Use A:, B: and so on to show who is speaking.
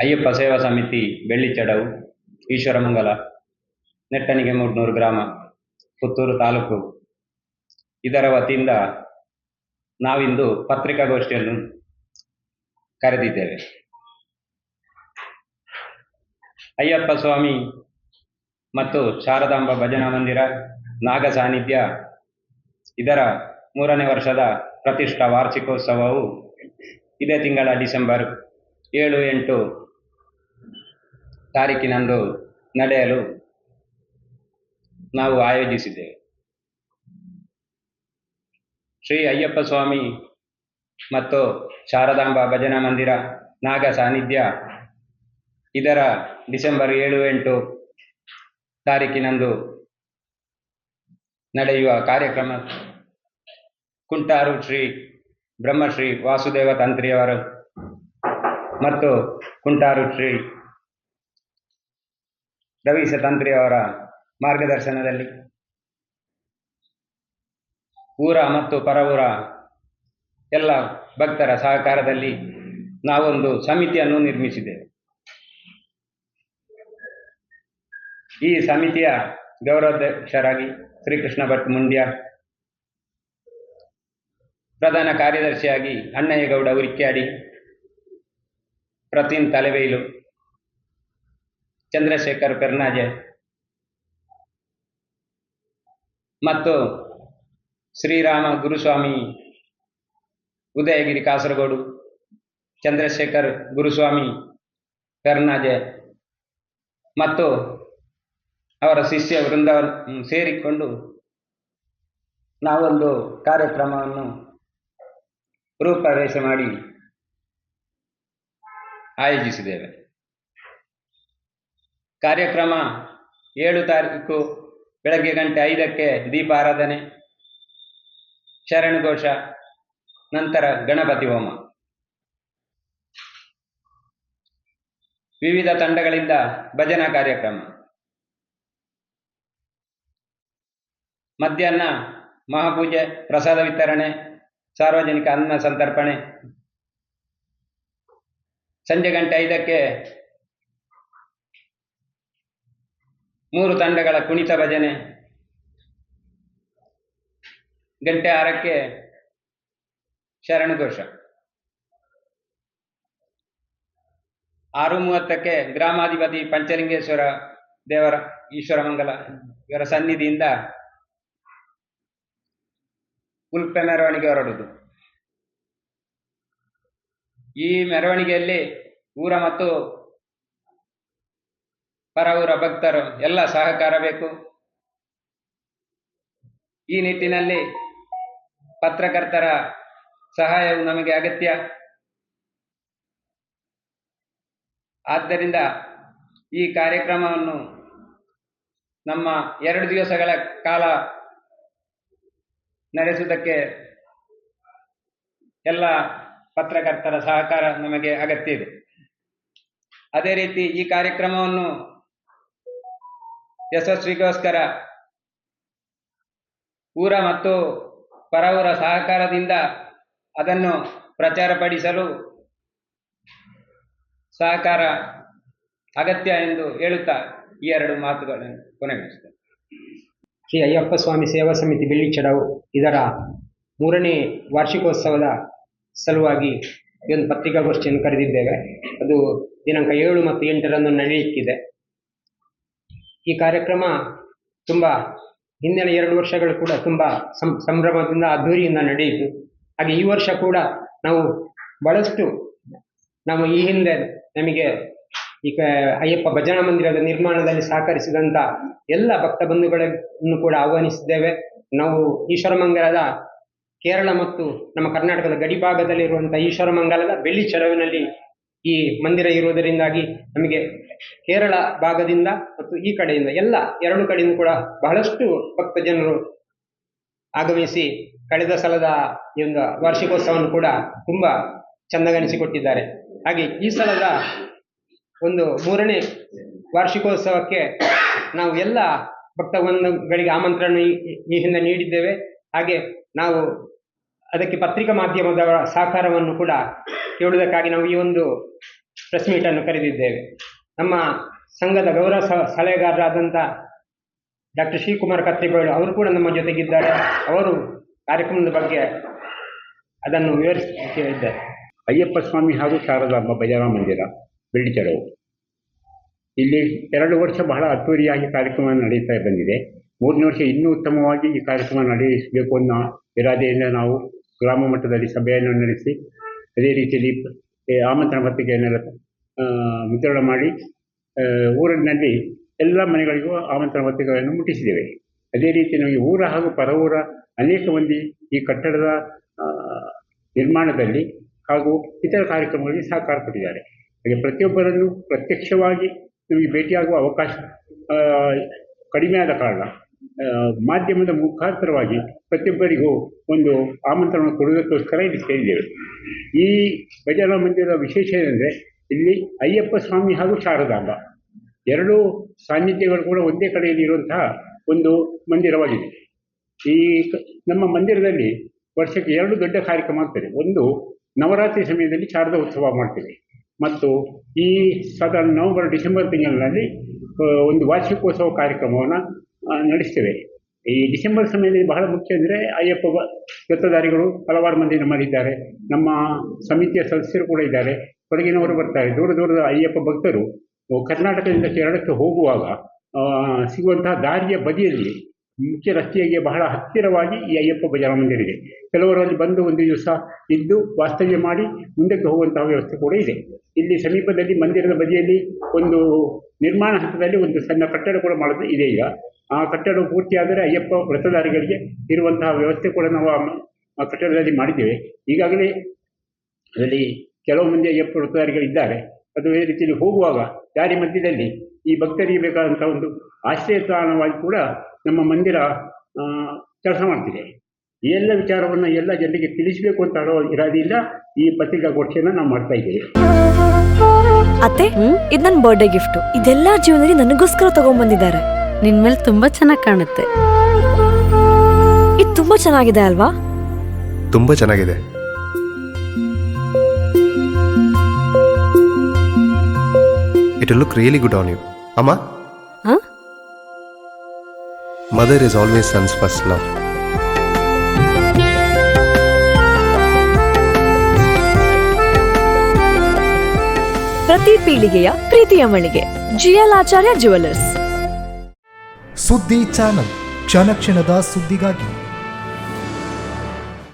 A: ಅಯ್ಯಪ್ಪ ಸೇವಾ ಸಮಿತಿ ಬೆಳ್ಳಿಚಡವು, ಈಶ್ವರಮಂಗಲ, ನೆಟ್ಟಣಿಗೆ 300 ಗ್ರಾಮ, ಪುತ್ತೂರು ತಾಲೂಕು. ಇದರ ವತಿಯಿಂದ ನಾವಿಂದು ಪತ್ರಿಕಾಗೋಷ್ಠಿಯನ್ನು ಕರೆದಿದ್ದೇವೆ. ಅಯ್ಯಪ್ಪ ಸ್ವಾಮಿ ಮತ್ತು ಶಾರದಾಂಬ ಭಜನಾ ಮಂದಿರ ನಾಗ ಸಾನ್ನಿಧ್ಯ ಇದರ 3ನೇ ವರ್ಷದ ಪ್ರತಿಷ್ಠಾ ವಾರ್ಷಿಕೋತ್ಸವವು ಇದೇ ತಿಂಗಳ ಡಿಸೆಂಬರ್ 7-8 ತಾರೀಕಿನಂದು ನಡೆಯಲು ನಾವು ಆಯೋಜಿಸಿದ್ದೇವೆ. ಶ್ರೀ ಅಯ್ಯಪ್ಪ ಸ್ವಾಮಿ ಮತ್ತು ಶಾರದಾಂಬ ಭಜನಾ ಮಂದಿರ ನಾಗ ಸಾನ್ನಿಧ್ಯ ಇದರ ಡಿಸೆಂಬರ್ 7-8 ತಾರೀಕಿನಂದು ನಡೆಯುವ ಕಾರ್ಯಕ್ರಮ ಕುಂಟಾರು ಶ್ರೀ ಬ್ರಹ್ಮಶ್ರೀ ವಾಸುದೇವ ತಂತ್ರಿಯವರು ಮತ್ತು ಕುಂಟಾರು ಶ್ರೀ ರವೀಶ ತಂತ್ರಿಯವರ ಮಾರ್ಗದರ್ಶನದಲ್ಲಿ ಊರ ಮತ್ತು ಪರವೂರ ಎಲ್ಲ ಭಕ್ತರ ಸಹಕಾರದಲ್ಲಿ ನಾವೊಂದು ಸಮಿತಿಯನ್ನು ನಿರ್ಮಿಸಿದ್ದೇವೆ. ಈ ಸಮಿತಿಯ ಗೌರವಾಧ್ಯಕ್ಷರಾಗಿ ಶ್ರೀಕೃಷ್ಣ ಭಟ್ ಮುಂಡ್ಯ, ಪ್ರಧಾನ ಕಾರ್ಯದರ್ಶಿಯಾಗಿ ಅಣ್ಣಯ್ಯಗೌಡ ಉರಿಕ್ಯಾಡಿ, ಪ್ರತೀನ್ ತಲೆಬೈಲು, ಚಂದ್ರಶೇಖರ್ ಪೆರ್ನಾಜೆ ಮತ್ತು ಶ್ರೀರಾಮ ಗುರುಸ್ವಾಮಿ ಉದಯಗಿರಿ ಕಾಸರಗೋಡು, ಚಂದ್ರಶೇಖರ್ ಗುರುಸ್ವಾಮಿ ಪೆರ್ನಾಜೆ ಮತ್ತು ಅವರ ಶಿಷ್ಯ ವೃಂದವನ್ನು ಸೇರಿಕೊಂಡು ನಾವೊಂದು ಕಾರ್ಯಕ್ರಮವನ್ನು ರೂಪರೇಷೆ ಮಾಡಿ ಆಯೋಜಿಸಿದ್ದೇವೆ. ಕಾರ್ಯಕ್ರಮ 7 ತಾರೀಕು ಬೆಳಗ್ಗೆ 5 ದೀಪಾರಾಧನೆ, ಶರಣಘೋಷ, ನಂತರ ಗಣಪತಿ ಹೋಮ. ವಿವಿಧ ತಂಡಗಳಿಂದ ಭಜನಾ ಕಾರ್ಯಕ್ರಮ. ಮಧ್ಯಾಹ್ನ ಮಹಾಪೂಜೆ, ಪ್ರಸಾದ ವಿತರಣೆ, ಸಾರ್ವಜನಿಕ ಅನ್ನ ಸಂತರ್ಪಣೆ. ಸಂಜೆ 5 3 ತಂಡಗಳ ಕುಣಿತ ಭಜನೆ. 6 ಶರಣಘೋಷ. 6:30 ಗ್ರಾಮಾಧಿಪತಿ ಪಂಚಲಿಂಗೇಶ್ವರ ದೇವರ ಈಶ್ವರಮಂಗಲ ಇವರ ಸನ್ನಿಧಿಯಿಂದ ಉಲ್ಪೆ ಮೆರವಣಿಗೆ ಹೊರಡುವುದು. ಈ ಮೆರವಣಿಗೆಯಲ್ಲಿ ಊರ ಮತ್ತು ಪರ ಊರ ಭಕ್ತರು ಎಲ್ಲ ಸಹಕಾರ ಬೇಕು. ಈ ನಿಟ್ಟಿನಲ್ಲಿ ಪತ್ರಕರ್ತರ ಸಹಾಯವು ನಮಗೆ ಅಗತ್ಯ. ಆದ್ದರಿಂದ ಈ ಕಾರ್ಯಕ್ರಮವನ್ನು ನಮ್ಮ 2 ದಿವಸಗಳ ಕಾಲ ನಡೆಸುವುದಕ್ಕೆ ಎಲ್ಲ ಪತ್ರಕರ್ತರ ಸಹಕಾರ ನಮಗೆ ಅಗತ್ಯ ಇದೆ. ಅದೇ ರೀತಿ ಈ ಕಾರ್ಯಕ್ರಮವನ್ನು ಯಶಸ್ವಿಗೋಸ್ಕರ ಊರ ಮತ್ತು ಪರ ಊರ ಸಹಕಾರದಿಂದ ಅದನ್ನು ಪ್ರಚಾರಪಡಿಸಲು ಸಹಕಾರ ಅಗತ್ಯ ಎಂದು ಹೇಳುತ್ತಾ ಈ 2 ಮಾತುಗಳನ್ನು ಕೊನೆಗೊಳಿಸುತ್ತೇನೆ.
B: ಶ್ರೀ ಅಯ್ಯಪ್ಪ ಸ್ವಾಮಿ ಸೇವಾ ಸಮಿತಿ ಬೆಳ್ಳಿಚಡವು ಇದರ 3ನೇ ವಾರ್ಷಿಕೋತ್ಸವದ ಸಲುವಾಗಿ ಈ ಒಂದು ಪತ್ರಿಕಾಗೋಷ್ಠಿಯನ್ನು ಕರೆದಿದ್ದೇವೆ. ಅದು ದಿನಾಂಕ 7 ಮತ್ತು 8ರಂದು ನಡೆಯಲಿಕ್ಕಿದೆ. ಈ ಕಾರ್ಯಕ್ರಮ ತುಂಬ ಹಿಂದಿನ 2 ವರ್ಷಗಳು ಕೂಡ ತುಂಬ ಸಂಭ್ರಮದಿಂದ ಅದ್ಧೂರಿಯಿಂದ ನಡೆಯಿತು. ಹಾಗೆ ಈ ವರ್ಷ ಕೂಡ ನಾವು ಬಹಳಷ್ಟು ಈ ಹಿಂದೆ ನಮಗೆ ಈಗ ಅಯ್ಯಪ್ಪ ಭಜನಾ ಮಂದಿರದ ನಿರ್ಮಾಣದಲ್ಲಿ ಸಹಕರಿಸಿದಂಥ ಎಲ್ಲ ಭಕ್ತ ಬಂಧುಗಳನ್ನು ಕೂಡ ಆಹ್ವಾನಿಸಿದ್ದೇವೆ. ನಾವು ಈಶ್ವರಮಂಗಲದ ಕೇರಳ ಮತ್ತು ನಮ್ಮ ಕರ್ನಾಟಕದ ಗಡಿಭಾಗದಲ್ಲಿರುವಂಥ ಈಶ್ವರಮಂಗಲದ ಬೆಳ್ಳಿಚಡವಿನಲ್ಲಿ ಈ ಮಂದಿರ ಇರುವುದರಿಂದಾಗಿ ನಮಗೆ ಕೇರಳ ಭಾಗದಿಂದ ಮತ್ತು ಈ ಕಡೆಯಿಂದ ಎಲ್ಲ 2 ಕಡೆಯಿಂದ ಕೂಡ ಬಹಳಷ್ಟು ಭಕ್ತ ಜನರು ಆಗಮಿಸಿ ಕಳೆದ ಸಲದ ಈ ಒಂದು ವಾರ್ಷಿಕೋತ್ಸವವನ್ನು ಕೂಡ ತುಂಬ ಚೆಂದಗಣಿಸಿಕೊಟ್ಟಿದ್ದಾರೆ. ಹಾಗೆ ಈ ಸಲದ ಒಂದು 3ನೇ ವಾರ್ಷಿಕೋತ್ಸವಕ್ಕೆ ನಾವು ಎಲ್ಲ ಭಕ್ತಬಂಧುಗಳಿಗೆ ಆಮಂತ್ರಣ ಈ ಹಿಂದೆ ನೀಡಿದ್ದೇವೆ. ಹಾಗೆ ನಾವು ಅದಕ್ಕೆ ಪತ್ರಿಕಾ ಮಾಧ್ಯಮದವರ ಸಹಕಾರವನ್ನು ಕೂಡ ಕೇಳುವುದಕ್ಕಾಗಿ ನಾವು ಈ ಒಂದು ಪ್ರೆಸ್ ಮೀಟನ್ನು ಕರೆದಿದ್ದೇವೆ. ನಮ್ಮ ಸಂಘದ ಗೌರವ ಸಲಹೆಗಾರರಾದಂಥ ಡಾಕ್ಟರ್ ಶ್ರೀಕುಮಾರ್ ಕತ್ರಿಬೈಲು ಅವರು ಕೂಡ ನಮ್ಮ ಜೊತೆಗಿದ್ದಾರೆ. ಅವರು ಕಾರ್ಯಕ್ರಮದ ಬಗ್ಗೆ ಅದನ್ನು ವಿವರಿಸುತ್ತಿದ್ದಾರೆ.
C: ಅಯ್ಯಪ್ಪ ಸ್ವಾಮಿ ಹಾಗೂ ಶಾರದಾಂಬ ಭಜನಾ ಮಂದಿರ ಬೆಳ್ಳಿಚೆರವು. ಇಲ್ಲಿ 2 ವರ್ಷ ಬಹಳ ಅದ್ದೂರಿಯಾಗಿ ಕಾರ್ಯಕ್ರಮ ನಡೀತಾ ಬಂದಿದೆ. 3ನೇ ವರ್ಷ ಇನ್ನೂ ಉತ್ತಮವಾಗಿ ಈ ಕಾರ್ಯಕ್ರಮ ನಡೆಸಬೇಕು ಅನ್ನೋ ಇರಾದೆಯಿಂದ ನಾವು ಗ್ರಾಮ ಮಟ್ಟದಲ್ಲಿ ಸಭೆಯನ್ನು ನಡೆಸಿ ಅದೇ ರೀತಿಯಲ್ಲಿ ಆಮಂತ್ರಣ ಪತ್ರಿಕೆಯನ್ನೆಲ್ಲ ಮುದ್ರಣ ಮಾಡಿ ಊರಿನಲ್ಲಿ ಎಲ್ಲ ಮನೆಗಳಿಗೂ ಆಮಂತ್ರಣ ಪತ್ರಿಕೆಗಳನ್ನು ಮುಟ್ಟಿಸಿದ್ದೇವೆ. ಅದೇ ರೀತಿ ನಮಗೆ ಊರ ಹಾಗೂ ಪರವೂರ ಅನೇಕ ಮಂದಿ ಈ ಕಟ್ಟಡದ ನಿರ್ಮಾಣದಲ್ಲಿ ಹಾಗೂ ಇತರ ಕಾರ್ಯಕ್ರಮಗಳಿಗೆ ಸಹಕಾರ ಕೊಟ್ಟಿದ್ದಾರೆ. ಹಾಗೆ ಪ್ರತಿಯೊಬ್ಬರನ್ನು ಪ್ರತ್ಯಕ್ಷವಾಗಿ ನಮಗೆ ಭೇಟಿಯಾಗುವ ಅವಕಾಶ ಕಡಿಮೆ ಆದ ಕಾರಣ ಮಾಧ್ಯಮದ ಮುಖಾಂತರವಾಗಿ ಪ್ರತಿಯೊಬ್ಬರಿಗೂ ಒಂದು ಆಮಂತ್ರಣ ಕೊಡುವುದಕ್ಕೋಸ್ಕರ ಇಲ್ಲಿ ಸೇರಿದ್ದೇವೆ. ಈ ಭಜನಾ ಮಂದಿರದ ವಿಶೇಷ ಏನೆಂದರೆ ಇಲ್ಲಿ ಅಯ್ಯಪ್ಪ ಸ್ವಾಮಿ ಹಾಗೂ ಶಾರದಾಂಬ 2 ಸಾನ್ನಿಧ್ಯಗಳು ಕೂಡ ಒಂದೇ ಕಡೆಯಲ್ಲಿ ಇರುವಂತಹ ಒಂದು ಮಂದಿರವಾಗಿದೆ. ಈ ನಮ್ಮ ಮಂದಿರದಲ್ಲಿ ವರ್ಷಕ್ಕೆ 2 ದೊಡ್ಡ ಕಾರ್ಯಕ್ರಮ ಆಗ್ತದೆ. ಒಂದು ನವರಾತ್ರಿ ಸಮಯದಲ್ಲಿ ಶಾರದಾ ಉತ್ಸವ ಮಾಡ್ತೇವೆ ಮತ್ತು ಈ ಸಾಧಾರಣ ನವೆಂಬರ್ ಡಿಸೆಂಬರ್ ತಿಂಗಳಿನಲ್ಲಿ ಒಂದು ವಾರ್ಷಿಕೋತ್ಸವ ಕಾರ್ಯಕ್ರಮವನ್ನು ನಡೆಸ್ತೇವೆ. ಈ ಡಿಸೆಂಬರ್ ಸಮಯದಲ್ಲಿ ಬಹಳ ಮುಖ್ಯ ಅಂದರೆ ಅಯ್ಯಪ್ಪ ವ್ರತಧಾರಿಗಳು ಹಲವಾರು ಮಂದಿ ನಮ್ಮಲ್ಲಿದ್ದಾರೆ. ನಮ್ಮ ಸಮಿತಿಯ ಸದಸ್ಯರು ಕೂಡ ಇದ್ದಾರೆ. ಹೊರಗಿನವರು ಬರ್ತಾರೆ. ದೂರದ ಅಯ್ಯಪ್ಪ ಭಕ್ತರು ಕರ್ನಾಟಕದಿಂದ ಕೇರಳಕ್ಕೆ ಹೋಗುವಾಗ ಸಿಗುವಂತಹ ದಾರಿಯ ಬದಿಯಲ್ಲಿ ಮುಖ್ಯ ರಸ್ತೆಗೆ ಬಹಳ ಹತ್ತಿರವಾಗಿ ಈ ಅಯ್ಯಪ್ಪ ಭಜನಾ ಮಂದಿರ ಇದೆ. ಕೆಲವರು ಅಲ್ಲಿ ಬಂದು ಒಂದು ದಿವಸ ಇದ್ದು ವಾಸ್ತವ್ಯ ಮಾಡಿ ಮುಂದಕ್ಕೆ ಹೋಗುವಂತಹ ವ್ಯವಸ್ಥೆ ಕೂಡ ಇದೆ. ಇಲ್ಲಿ ಸಮೀಪದಲ್ಲಿ ಮಂದಿರದ ಬದಿಯಲ್ಲಿ ಒಂದು ನಿರ್ಮಾಣ ಹಂತದಲ್ಲಿ ಒಂದು ಸಣ್ಣ ಕಟ್ಟಡ ಕೂಡ ಮಾಡೋದು ಇದೆ. ಈಗ ಆ ಕಟ್ಟಡ ಪೂರ್ತಿಯಾದರೆ ಅಯ್ಯಪ್ಪ ವ್ರತಧಾರಿಗಳಿಗೆ ಇರುವಂತಹ ವ್ಯವಸ್ಥೆ ಕೂಡ ನಾವು ಆ ಕಟ್ಟಡದಲ್ಲಿ ಮಾಡಿದ್ದೇವೆ. ಈಗಾಗಲೇ ಅದರಲ್ಲಿ ಕೆಲವು ಮಂದಿ ಅಯ್ಯಪ್ಪ ವ್ರತಧಾರಿಗಳಿದ್ದಾರೆ. ಅದು ಈ ರೀತಿಯಲ್ಲಿ ಹೋಗುವಾಗ ದಾರಿ ಮಧ್ಯದಲ್ಲಿ ಈ ಭಕ್ತರಿಗೆ ಬೇಕಾದಂಥ ಒಂದು ಆಶ್ರಯ ತಾಣವಾಗಿ ಕೂಡ ನಮ್ಮ ಮಂದಿರ ಕೆಲಸ ಮಾಡ್ತಿದೆ. ಈ ಎಲ್ಲ ವಿಚಾರವನ್ನು ಎಲ್ಲ ಜನರಿಗೆ ತಿಳಿಸಬೇಕು ಅಂತ ಹೇಳೋ ಇರಾದಿಲ್ಲ ಈ ಪತ್ರಿಕಾಗೋಷ್ಠಿಯನ್ನು ನಾವು ಮಾಡ್ತಾ ಇದ್ದೇವೆ.
D: ಅತ್ತೆ, ಇದು ನನ್ನ ಬರ್ಡೇ ಗಿಫ್ಟ್. ಇದೆಲ್ಲ ಜೀವನದಲ್ಲಿ ನನಗೋಸ್ಕರ ತಗೊಂಡ್ಬಂದಿದ್ದಾರೆ.
E: ನಿನ್ ಮೇಲೆ ತುಂಬಾ ಚೆನ್ನಾಗಿ ಕಾಣುತ್ತೆ.
D: ಇದು ತುಂಬಾ ಚೆನ್ನಾಗಿದೆ ಅಲ್ವಾ?
F: ತುಂಬಾ ಚೆನ್ನಾಗಿದೆ. It will look really good on you. Amma?
D: Huh?
F: Mother is always son's first love.
D: ಪ್ರತಿ ಪೀಳಿಗೆಯ ಪ್ರೀತಿಯ ಮಳಿಗೆ GL ಆಚಾರ್ಯ ಜುವೆಲ್ಲರ್ಸ್.
G: ಸುದ್ದಿ ಚಾನಲ್, ಕ್ಷಣ ಕ್ಷಣದ ಸುದ್ದಿಗಾಗಿ.